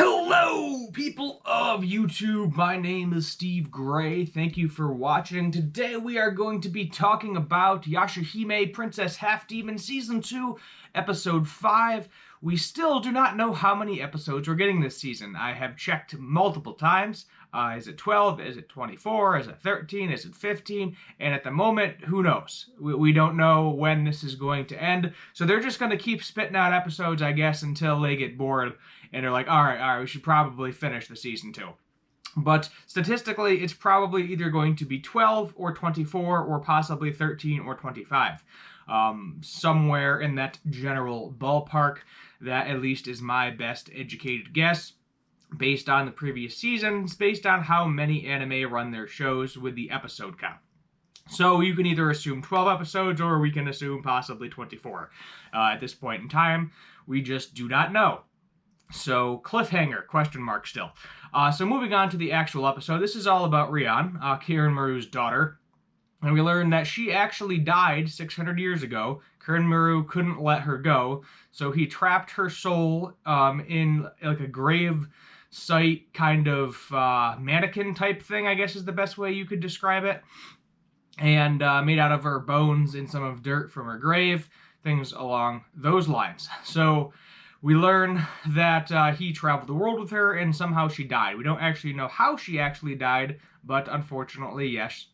Hello, people of YouTube. My name is Steve Gray. Thank you for watching. Today we are going to be talking about Yashahime, Princess Half Demon Season 2, Episode 5. We still do not know how many episodes we're getting this season. I have checked multiple times. Is it 12? Is it 24? Is it 13? Is it 15? And at the moment, who knows? We don't know when this is going to end. So they're just going to keep spitting out episodes, I guess, until they get bored and they're like, all right, we should probably finish the season 2. But statistically, it's probably either going to be 12 or 24 or possibly 13 or 25. Somewhere in that general ballpark. That at least is my best educated guess based on the previous seasons, based on how many anime run their shows with the episode count. So you can either assume 12 episodes or we can assume possibly 24. At this point in time, we just do not know. So, cliffhanger, question mark still. So moving on to the actual episode, this is all about Rion, Karen Maru's daughter. And we learn that she actually died 600 years ago. Karen Maru couldn't let her go, so he trapped her soul in like a grave site kind of mannequin type thing, I guess is the best way you could describe it. And made out of her bones and some of dirt from her grave, things along those lines. So we learn that he traveled the world with her and somehow she died. We don't actually know how she actually died, but unfortunately, yes,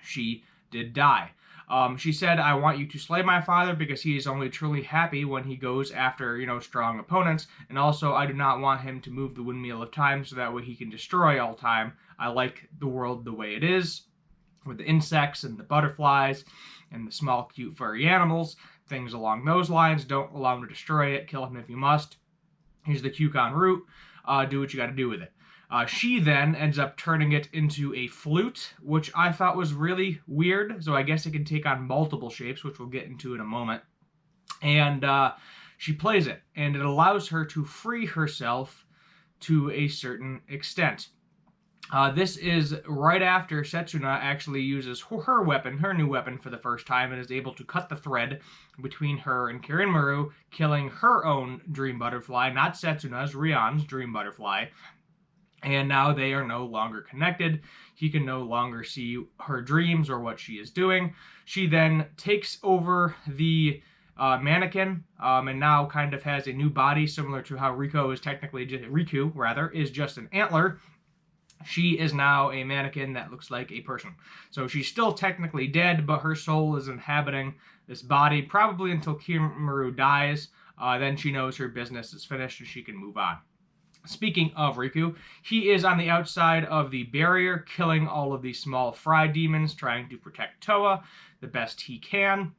she did die. She said, I want you to slay my father because he is only truly happy when he goes after, strong opponents. And also, I do not want him to move the windmill of time so that way he can destroy all time. I like the world the way it is, with the insects and the butterflies and the small, cute, furry animals. Things along those lines. Don't allow him to destroy it. Kill him if you must. Here's the Cucon root. Do what you got to do with it. She then ends up turning it into a flute, which I thought was really weird. So I guess it can take on multiple shapes, which we'll get into in a moment. And she plays it, and it allows her to free herself to a certain extent. This is right after Setsuna actually uses her weapon, her new weapon, for the first time and is able to cut the thread between her and Karen Maru, killing her own dream butterfly, not Setsuna's, Rion's dream butterfly. And now they are no longer connected. He can no longer see her dreams or what she is doing. She then takes over the mannequin and now kind of has a new body, similar to how Riku is just an antler. She is now a mannequin that looks like a person. So she's still technically dead, but her soul is inhabiting this body, probably until Kimaru dies. Then she knows her business is finished and she can move on. Speaking of Riku, he is on the outside of the barrier, killing all of these small fry demons, trying to protect Toa the best he can.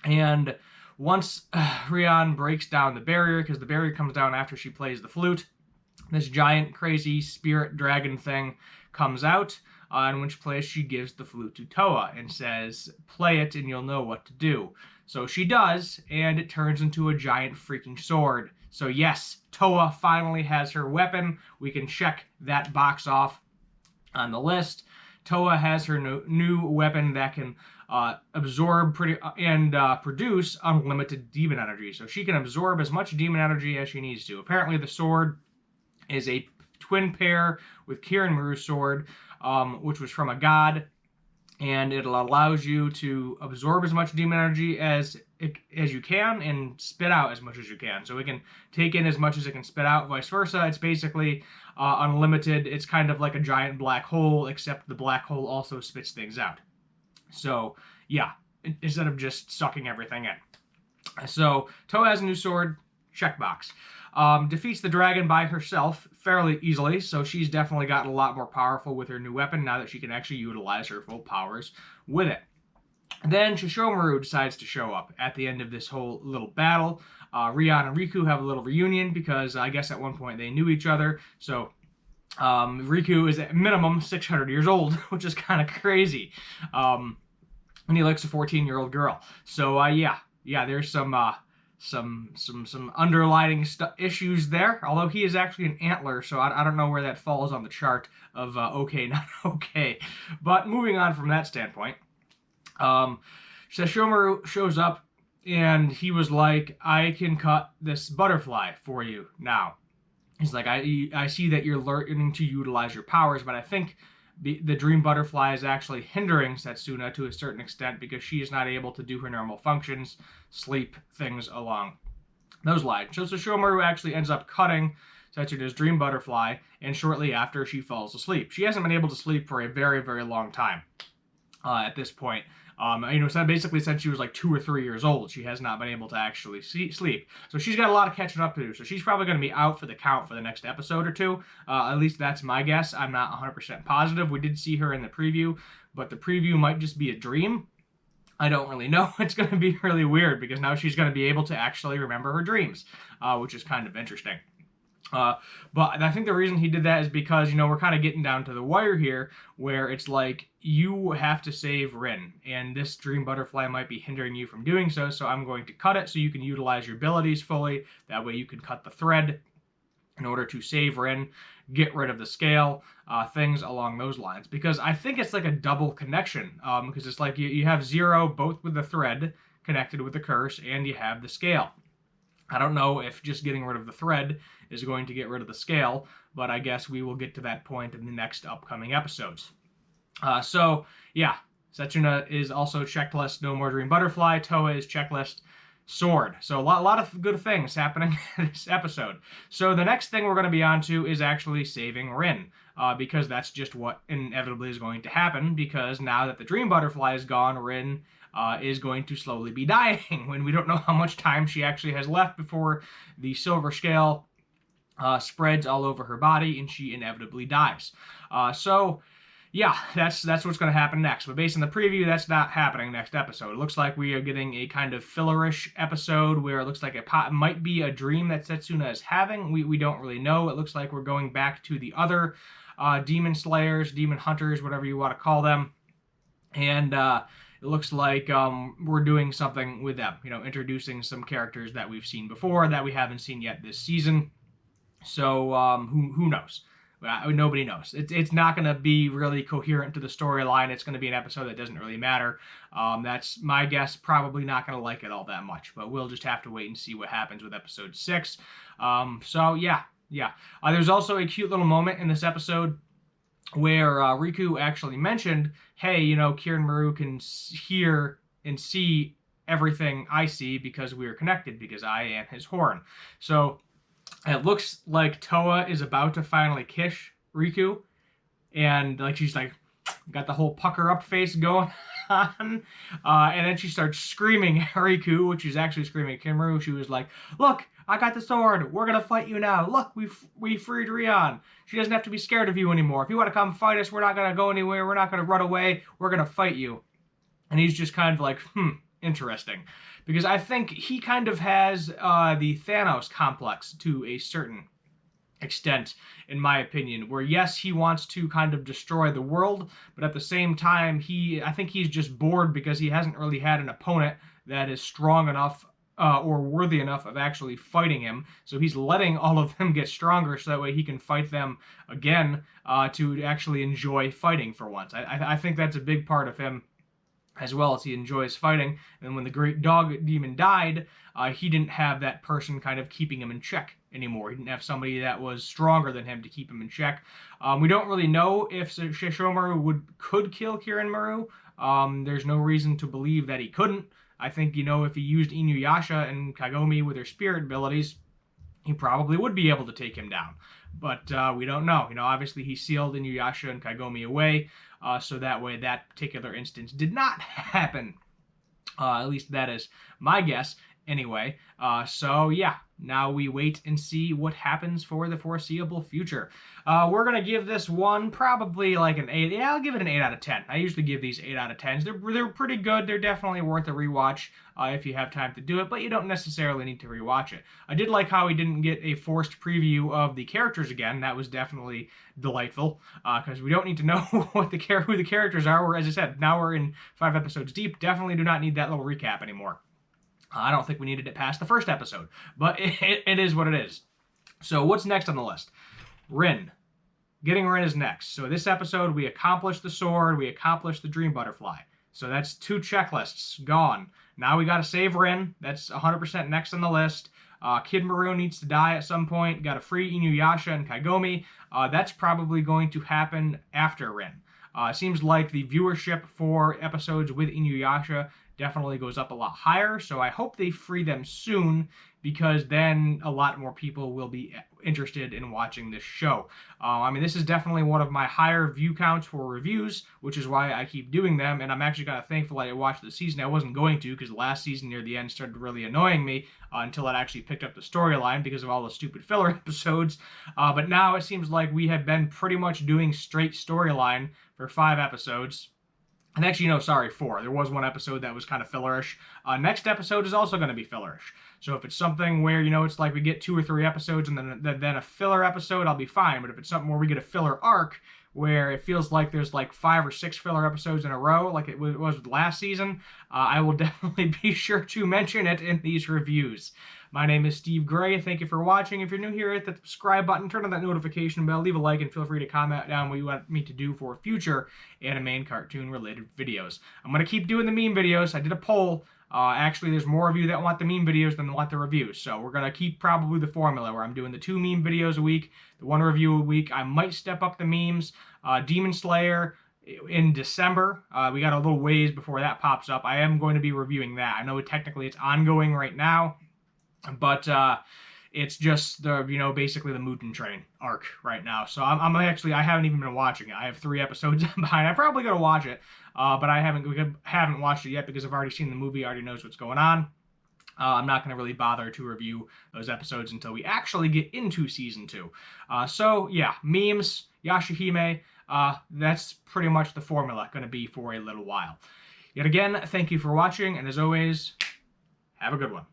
And once Rion breaks down the barrier, because the barrier comes down after she plays the flute, this giant, crazy spirit dragon thing comes out, in which place she gives the flute to Toa and says, play it and you'll know what to do. So she does, and it turns into a giant freaking sword. So yes, Toa finally has her weapon. We can check that box off on the list. Toa has her new weapon that can absorb and produce unlimited demon energy. So she can absorb as much demon energy as she needs to. Apparently the sword is a twin pair with Karen Maru's sword, which was from a god, and it allows you to absorb as much demon energy as you can and spit out as much as you can. So it can take in as much as it can spit out, vice versa. It's basically unlimited. It's kind of like a giant black hole, except the black hole also spits things out. So yeah, instead of just sucking everything in. So Toa has a new sword, checkbox. Defeats the dragon by herself fairly easily, so she's definitely gotten a lot more powerful with her new weapon now that she can actually utilize her full powers with it. Then Shishomaru decides to show up at the end of this whole little battle. Rion and Riku have a little reunion because I guess at one point they knew each other, so Riku is at minimum 600 years old, which is kind of crazy. And he likes a 14-year-old girl. So yeah, there's some underlining issues there, although he is actually an antler, so I don't know where that falls on the chart of okay, not okay. But moving on from that standpoint, Sesshomaru shows up, and he was like, I can cut this butterfly for you now. He's like, I see that you're learning to utilize your powers, but I think the dream butterfly is actually hindering Setsuna to a certain extent because she is not able to do her normal functions, sleep, things along those lines. So Shomaru actually ends up cutting Setsuna's dream butterfly, and shortly after she falls asleep. She hasn't been able to sleep for a very, very long time at this point. So basically since she was like 2 or 3 years old, she has not been able to actually sleep. So she's got a lot of catching up to do. So she's probably going to be out for the count for the next episode or two. At least that's my guess. I'm not 100% positive. We did see her in the preview, but the preview might just be a dream. I don't really know. It's going to be really weird because now she's going to be able to actually remember her dreams, which is kind of interesting. But I think the reason he did that is because, we're kind of getting down to the wire here where it's like you have to save Rin, and this dream butterfly might be hindering you from doing so, so I'm going to cut it so you can utilize your abilities fully. That way you can cut the thread in order to save Rin, get rid of the scale, things along those lines. Because I think it's like a double connection, because it's like you have Zero both with the thread connected with the curse, and you have the scale. I don't know if just getting rid of the thread is going to get rid of the scale, but I guess we will get to that point in the next upcoming episodes. Yeah, Setsuna is also checklist, no more dream butterfly. Toa is checklist, sword. So a lot of good things happening in this episode. So the next thing we're going to be on to is actually saving Rin, because that's just what inevitably is going to happen, because now that the dream butterfly is gone, Rin is going to slowly be dying when we don't know how much time she actually has left before the silver scale spreads all over her body and she inevitably dies. Yeah, that's what's going to happen next. But based on the preview, that's not happening next episode. It looks like we are getting a kind of fillerish episode where it looks like it might be a dream that Setsuna is having. We don't really know. It looks like we're going back to the other demon slayers, demon hunters, whatever you want to call them. And it looks like we're doing something with them, introducing some characters that we've seen before that we haven't seen yet this season. So who knows? Nobody knows. It's not going to be really coherent to the storyline. It's going to be an episode that doesn't really matter. That's my guess. Probably not going to like it all that much, but we'll just have to wait and see what happens with episode 6. Yeah. There's also a cute little moment in this episode where Riku actually mentioned, hey, Kirin Maru can hear and see everything I see because we are connected, because I am his horn. So it looks like Toa is about to finally kiss Riku, and she's got the whole pucker up face going on, and then she starts screaming at Riku, which is actually screaming at Kirin. She was like, "Look, I got the sword. We're gonna fight you now. Look, we freed Rion. She doesn't have to be scared of you anymore. If you want to come fight us, we're not gonna go anywhere. We're not gonna run away. We're gonna fight you." And he's just kind of like, interesting. Because I think he kind of has the Thanos complex to a certain extent, in my opinion, where yes, he wants to kind of destroy the world, but at the same time, I think he's just bored because he hasn't really had an opponent that is strong enough or worthy enough of actually fighting him. So he's letting all of them get stronger so that way he can fight them again to actually enjoy fighting for once. I think that's a big part of him, as well as he enjoys fighting. And when the great dog demon died, he didn't have that person kind of keeping him in check anymore. He didn't have somebody that was stronger than him to keep him in check. We don't really know if Shomaru could kill Kirin Maru. There's no reason to believe that he couldn't. I think, if he used Inuyasha and Kagome with their spirit abilities, he probably would be able to take him down. But we don't know. Obviously he sealed Inuyasha and Kagome away, so that way that particular instance did not happen. At least that is my guess. Anyway, yeah, now we wait and see what happens for the foreseeable future. We're going to give this one probably like an 8. Yeah, I'll give it an 8 out of 10. I usually give these 8 out of 10s. They're pretty good. They're definitely worth a rewatch if you have time to do it, but you don't necessarily need to rewatch it. I did like how we didn't get a forced preview of the characters again. That was definitely delightful, because we don't need to know who the characters are. As I said, now we're in 5 episodes deep. Definitely do not need that little recap anymore. I don't think we needed it past the first episode, but it is what it is. So what's next on the list? Rin. Getting Rin is next. So this episode, we accomplished the sword, we accomplished the dream butterfly. So that's 2 checklists gone. Now we got to save Rin. That's 100% next on the list. Kid Maru needs to die at some point. Got to free Inuyasha and Kagome. That's probably going to happen after Rin. It seems like the viewership for episodes with Inuyasha definitely goes up a lot higher, so I hope they free them soon, because then a lot more people will be interested in watching this show. I mean, this is definitely one of my higher view counts for reviews, which is why I keep doing them, and I'm actually kind of thankful I watched the season. I wasn't going to, because last season near the end started really annoying me until it actually picked up the storyline because of all the stupid filler episodes. But now it seems like we have been pretty much doing straight storyline for 5 episodes. And actually, no, sorry, 4. There was one episode that was kind of fillerish. Next episode is also going to be fillerish. So if it's something where, it's like we get 2 or 3 episodes and then a filler episode, I'll be fine. But if it's something where we get a filler arc, where it feels like there's like 5 or 6 filler episodes in a row, like it was last season, I will definitely be sure to mention it in these reviews. My name is Steve Gray. Thank you for watching. If you're new here, hit the subscribe button, turn on that notification bell, leave a like, and feel free to comment down what you want me to do for future anime and cartoon related videos. I'm going to keep doing the meme videos. I did a poll. Actually, there's more of you that want the meme videos than want the reviews. So we're going to keep probably the formula where I'm doing the 2 meme videos a week, the 1 review a week. I might step up the memes. Demon Slayer in December. We got a little ways before that pops up. I am going to be reviewing that. I know technically it's ongoing right now, but it's just the, basically the Mugen Train arc right now. So I haven't even been watching it. I have 3 episodes behind. I'm probably going to watch it, but I haven't watched it yet because I've already seen the movie, already knows what's going on. I'm not going to really bother to review those episodes until we actually get into Season 2. So, yeah, memes, Yashahime, that's pretty much the formula going to be for a little while. Yet again, thank you for watching, and as always, have a good one.